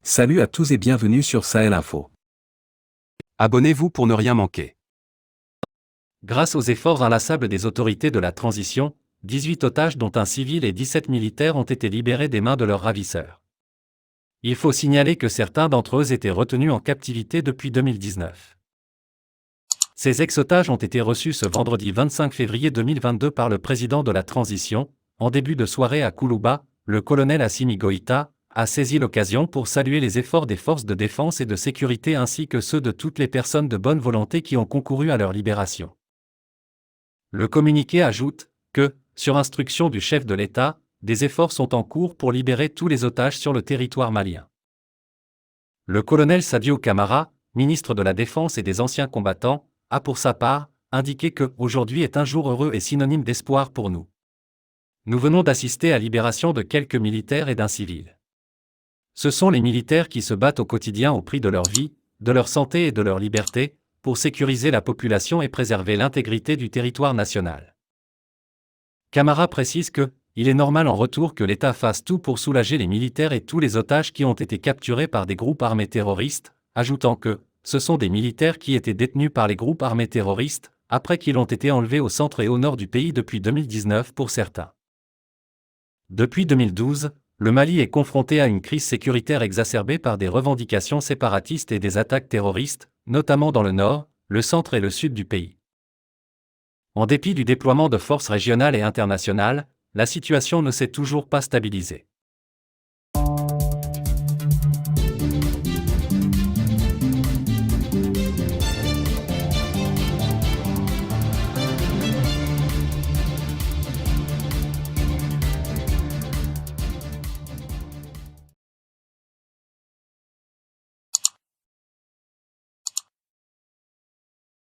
Salut à tous et bienvenue sur Sahel Info. Abonnez-vous pour ne rien manquer. Grâce aux efforts inlassables des autorités de la transition, 18 otages dont un civil et 17 militaires ont été libérés des mains de leurs ravisseurs. Il faut signaler que certains d'entre eux étaient retenus en captivité depuis 2019. Ces ex-otages ont été reçus ce vendredi 25 février 2022 par le président de la transition. En début de soirée à Koulouba, le colonel Assimi Goïta a saisi l'occasion pour saluer les efforts des forces de défense et de sécurité ainsi que ceux de toutes les personnes de bonne volonté qui ont concouru à leur libération. Le communiqué ajoute que, sur instruction du chef de l'État, des efforts sont en cours pour libérer tous les otages sur le territoire malien. Le colonel Sadio Camara, ministre de la Défense et des anciens combattants, a pour sa part indiqué que aujourd'hui est un jour heureux et synonyme d'espoir pour nous. Nous venons d'assister à la libération de quelques militaires et d'un civil. Ce sont les militaires qui se battent au quotidien au prix de leur vie, de leur santé et de leur liberté, pour sécuriser la population et préserver l'intégrité du territoire national. Camara précise que, il est normal en retour que l'État fasse tout pour soulager les militaires et tous les otages qui ont été capturés par des groupes armés terroristes, ajoutant que, ce sont des militaires qui étaient détenus par les groupes armés terroristes, après qu'ils ont été enlevés au centre et au nord du pays depuis 2019 pour certains. Depuis 2012, le Mali est confronté à une crise sécuritaire exacerbée par des revendications séparatistes et des attaques terroristes, notamment dans le nord, le centre et le sud du pays. En dépit du déploiement de forces régionales et internationales, la situation ne s'est toujours pas stabilisée.